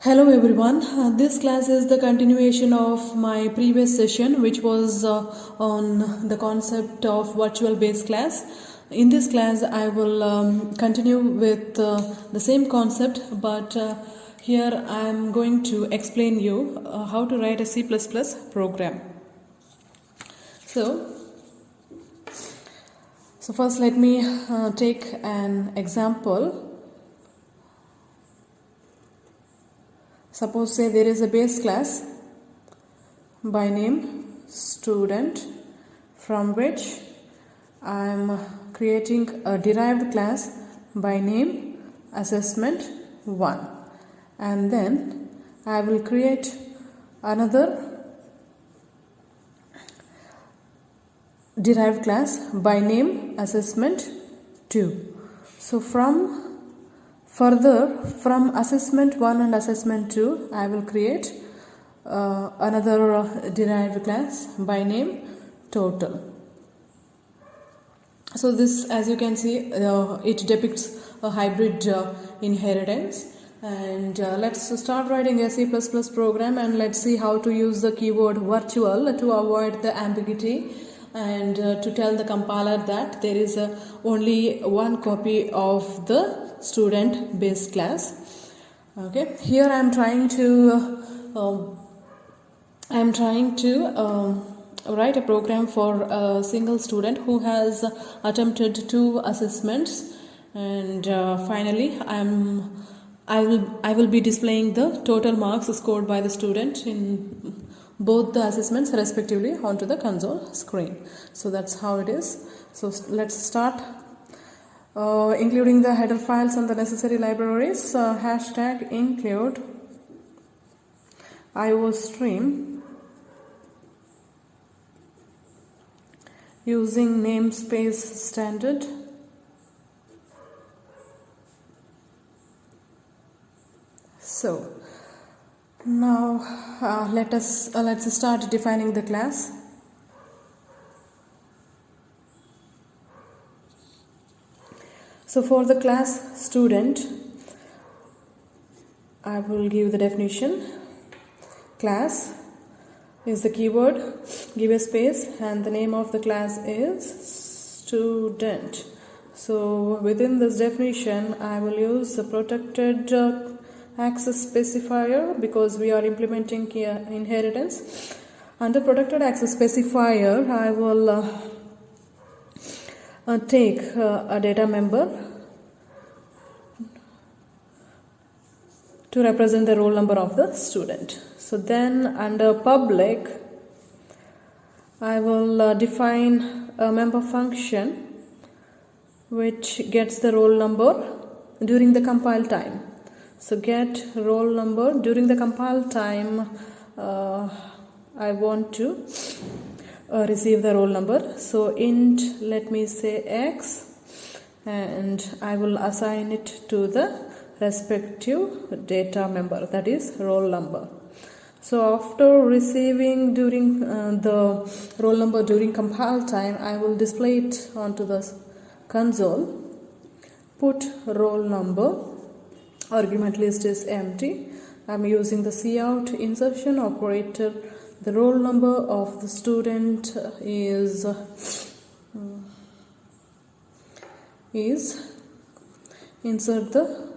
Hello everyone. This class is the continuation of my previous session, which was on the concept of virtual base class. In this class I will continue with the same concept, but here I am going to explain you how to write a C++ program. So first let me take an example. Suppose say there is a base class by name student, from which I am creating a derived class by name assessment1, and then I will create another derived class by name assessment2. So from assessment 1 and assessment 2, I will create another derived class by name total. So this, as you can see, it depicts a hybrid inheritance. And let's start writing a C++ program, and let's see how to use the keyword virtual to avoid the ambiguity, and to tell the compiler that there is only one copy of the student base class. Okay, here I am trying to write a program for a single student who has attempted 2 assessments, and finally I will be displaying the total marks scored by the student in both the assessments respectively onto the console screen. So that's how it is. So let's start. Including the header files and the necessary libraries, hashtag include iostream using namespace standard. So now let's start defining the class. So for the class student, I will give the definition. Class is the keyword, give a space, and the name of the class is student. So within this definition, I will use the protected access specifier because we are implementing inheritance. Under protected access specifier, I will take a data member to represent the roll number of the student. So then under public, I will define a member function which gets the roll number during the compile time. So get roll number during the compile time. I want to receive the roll number. So int, let me say x, and I will assign it to the respective data member, that is roll number. So after receiving during the roll number during compile time, I will display it onto the console. Put roll number, argument list is empty. I am using the cout insertion operator. The roll number of the student is insert the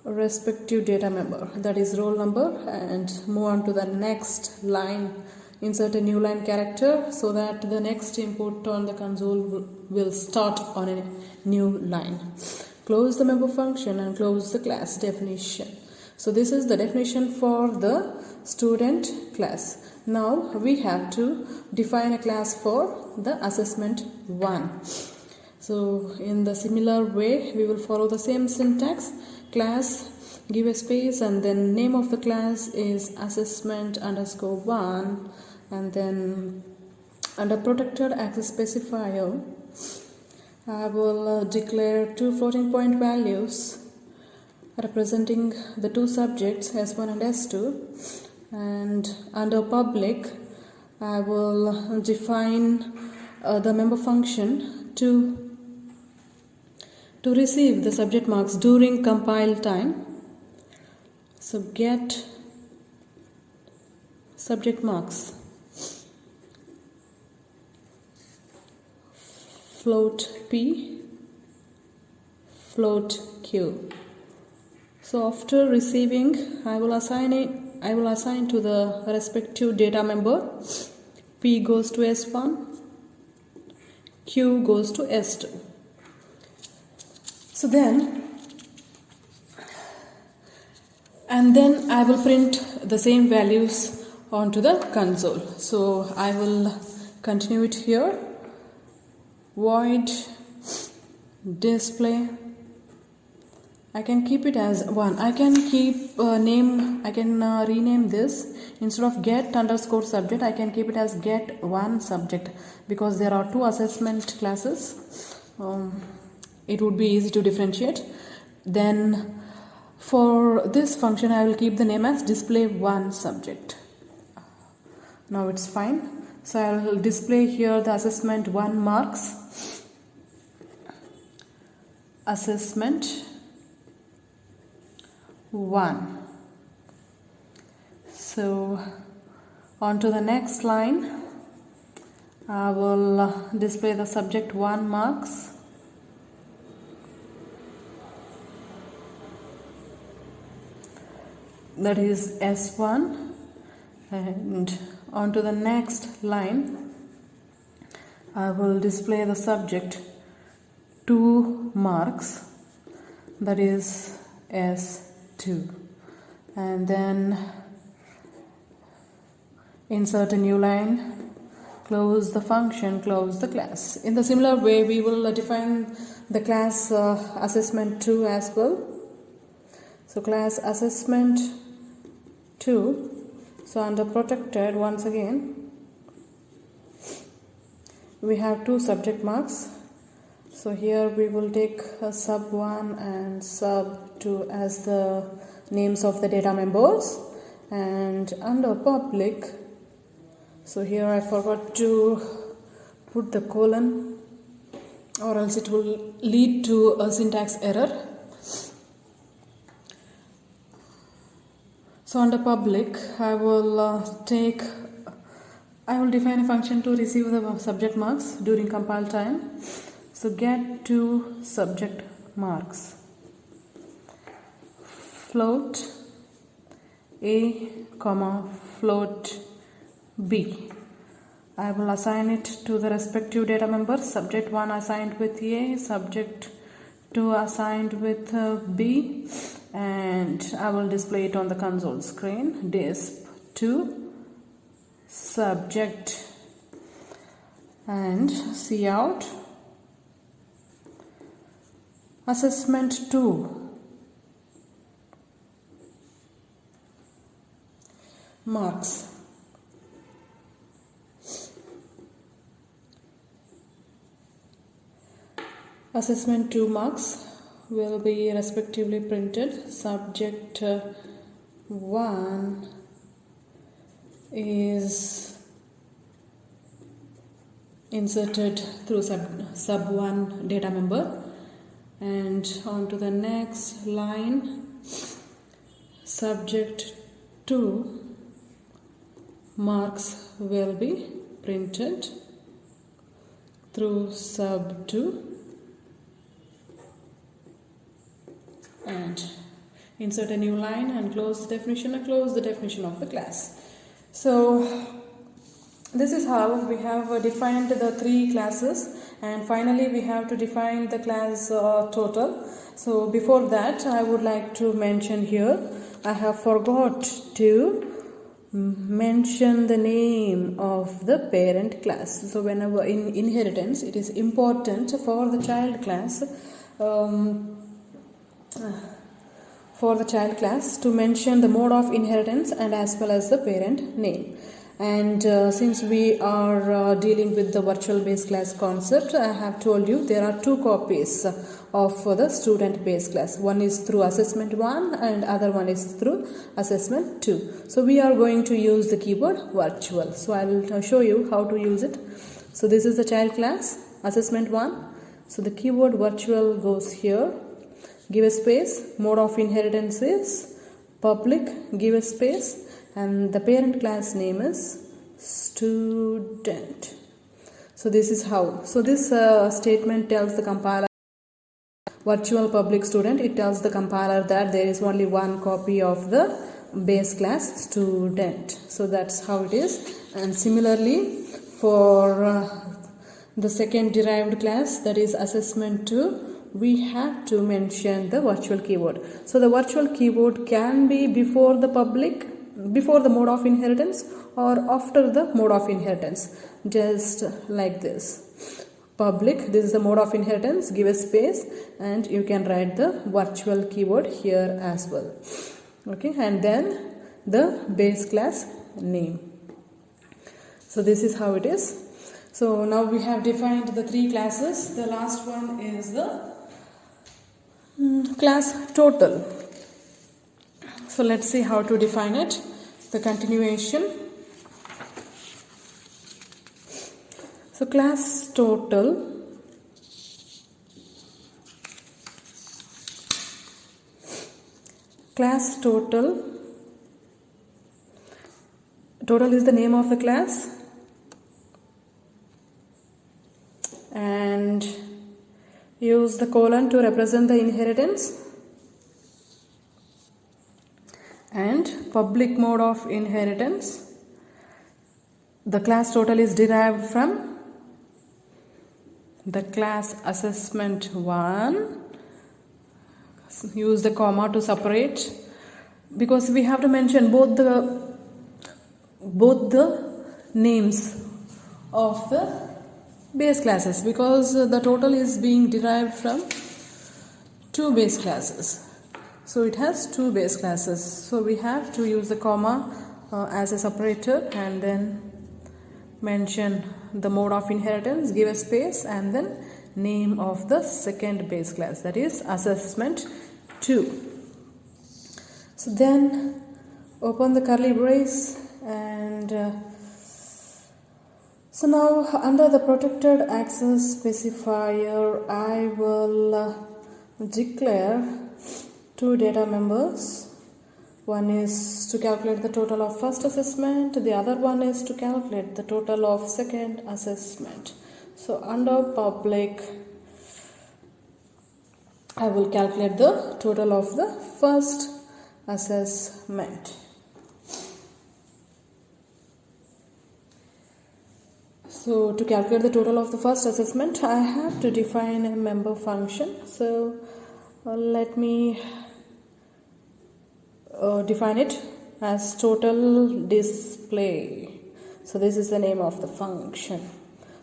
respective data member, that is roll number, and move on to the next line. Insert a new line character so that the next input on the console will start on a new line. Close the member function and close the class definition. So this is the definition for the student class. Now we have to define a class for the assessment 1. So in the similar way, we will follow the same syntax. Class, give a space, and then name of the class is assessment_1, and then under protected access specifier, I will declare 2 floating point values representing the 2 subjects S1 and S2, and under public I will define the member function to receive the subject marks during compile time. So get subject marks, float P, float Q. So after receiving, I will assign to the respective data member. P goes to S1, Q goes to S2. So then I will print the same values onto the console. So I will continue it here. Void display. I can keep it as 1. I can keep rename this. Instead of get underscore subject, I can keep it as get one subject, because there are 2 assessment classes. It would be easy to differentiate. Then for this function, I will keep the name as display one subject. Now it's fine. So I will display here the assessment 1 marks. Assessment 1. So on to the next line, I will display the subject 1 marks. That is S1. And on to the next line, I will display the subject 2 marks. That is S2. And then insert a new line, close the function, close the class. In the similar way, we will define the class assessment 2 as well. So class assessment 2. So under protected, once again, we have 2 subject marks. So here we will take sub 1 and sub 2 as the names of the data members. And under public, so here I forgot to put the colon, or else it will lead to a syntax error. So under public, I will define a function to receive the subject marks during compile time. So get 2 subject marks. Float A, float B. I will assign it to the respective data member. Subject 1 assigned with A, subject 2 assigned with B, and I will display it on the console screen. Disp 2 subject, and cout assessment 2 marks. Assessment 2 marks will be respectively printed. Subject 1 is inserted through sub 1 data member, and on to the next line, subject 2 marks will be printed through sub 2, and insert a new line and close the definition and close the definition of the class. So this is how we have defined the 3 classes, and finally we have to define the class total. So before that, I would like to mention here, I have forgot to mention the name of the parent class. So whenever in inheritance, it is important for the child class to mention the mode of inheritance and as well as the parent name. And since we are dealing with the virtual base class concept, I have told you there are 2 copies of the student base class. One is through assessment 1 and other one is through assessment 2. So we are going to use the keyword virtual. So I will show you how to use it. So this is the child class, assessment 1. So the keyword virtual goes here. Give a space. Mode of inheritance is public, give a space, and the parent class name is student. So this is how. So this statement tells the compiler virtual public student. It tells the compiler that there is only one copy of the base class student. So that's how it is. And similarly for the second derived class, that is assessment 2, we have to mention the virtual keyword. So the virtual keyword can be before the public, before the mode of inheritance, or after the mode of inheritance, just like this. Public, this is the mode of inheritance, give a space, and you can write the virtual keyword here as well. Okay, and then the base class name. So this is how it is. So now we have defined the three classes. The last one is the class total. So let's see how to define it. The continuation. So class total total is the name of the class, and use the colon to represent the inheritance, and public mode of inheritance. The class total is derived from the class assessment 1. Use the comma to separate, because we have to mention both the names of the base classes, because the total is being derived from two base classes. So it has two base classes. So we have to use the comma as a separator, and then mention the mode of inheritance, give a space, and then name of the second base class, that is assessment 2. So then open the curly brace, and so now under the protected access specifier, I will declare two data members. One is to calculate the total of first assessment, the other one is to calculate the total of second assessment. So under public, I will calculate the total of the first assessment. So to calculate the total of the first assessment, I have to define a member function. So let me define it as total display. So this is the name of the function.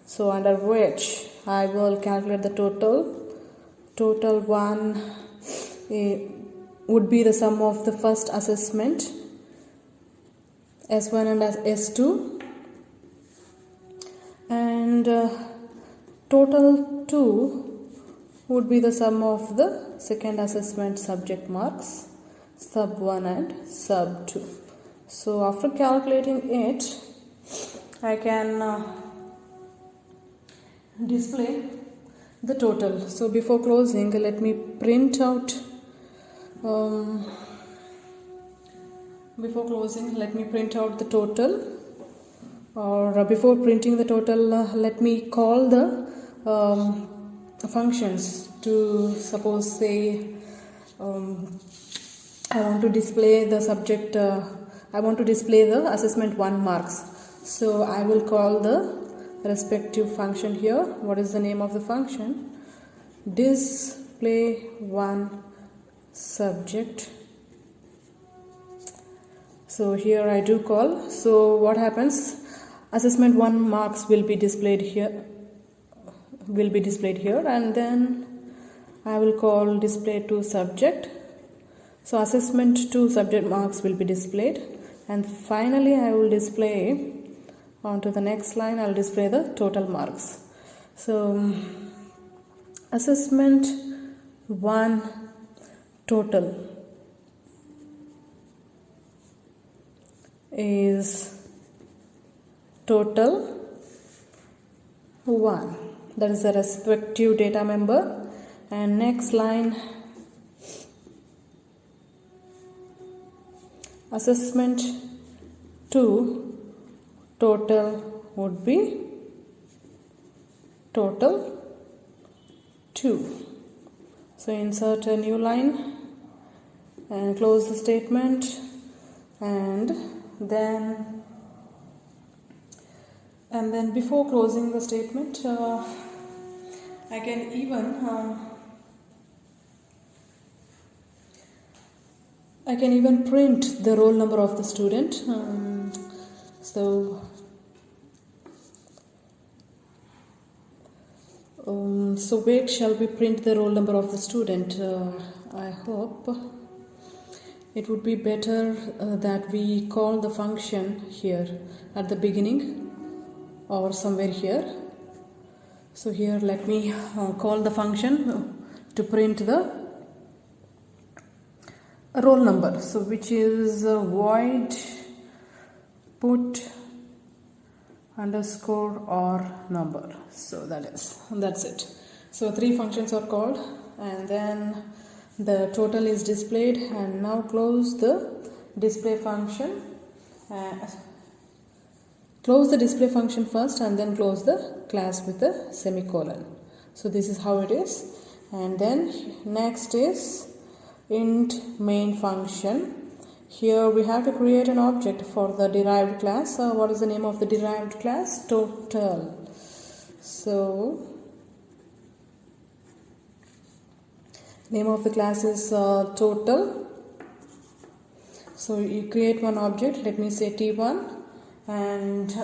So under which I will calculate the total. Total 1 would be the sum of the first assessment, S1 and S2, and total 2 would be the sum of the second assessment subject marks, sub 1 and sub 2. So after calculating it, I can display the total. So before closing, let me print out the total, or before printing the total, let me call the functions. To suppose say I want to display the subject, I want to display the assessment 1 marks. So I will call the respective function here. What is the name of the function? Display 1 subject. So here I do call. So what happens? Assessment 1 marks will be displayed here, and then I will call display 2 subject. So assessment 2 subject marks will be displayed, and finally I will display onto the next line, I'll display the total marks. So assessment 1 total is total 1. That is the respective data member. And next line, assessment 2 total would be total 2. So insert a new line and close the statement, and then before closing the statement I can even print the roll number of the student. So where shall we print the roll number of the student? I hope it would be better that we call the function here at the beginning or somewhere here. So here let me call the function to print the roll number, so which is void put underscore or number. So that's it. So 3 functions are called, and then the total is displayed. And now close the display function. Close the display function first and then close the class with a semicolon. So this is how it is. And then next is int main function. Here we have to create an object for the derived class. What is the name of the derived class? Total. So name of the class is total. So you create one object, let me say T1, and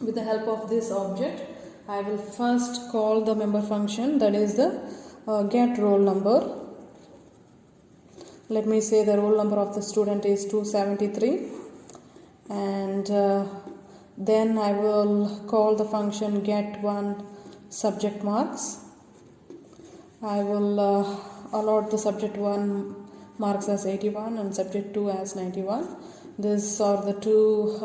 with the help of this object I will first call the member function, that is the get roll number. Let me say the roll number of the student is 273, and then I will call the function get one subject marks. I will allot the subject 1 marks as 81 and subject 2 as 91. These are the 2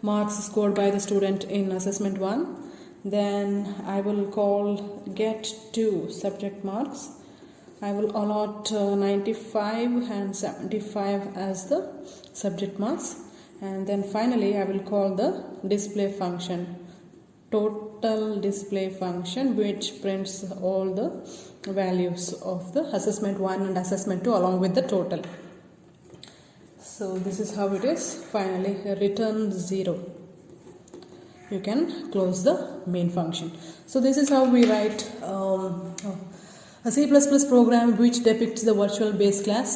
marks scored by the student in assessment 1. Then I will call get 2 subject marks. I will allot 95 and 75 as the subject marks, and then finally I will call the display function, total display function, which prints all the values of the assessment 1 and assessment 2 along with the total. So this is how it is. Finally return 0. You can close the main function. So this is how we write a C++ program which depicts the virtual base class.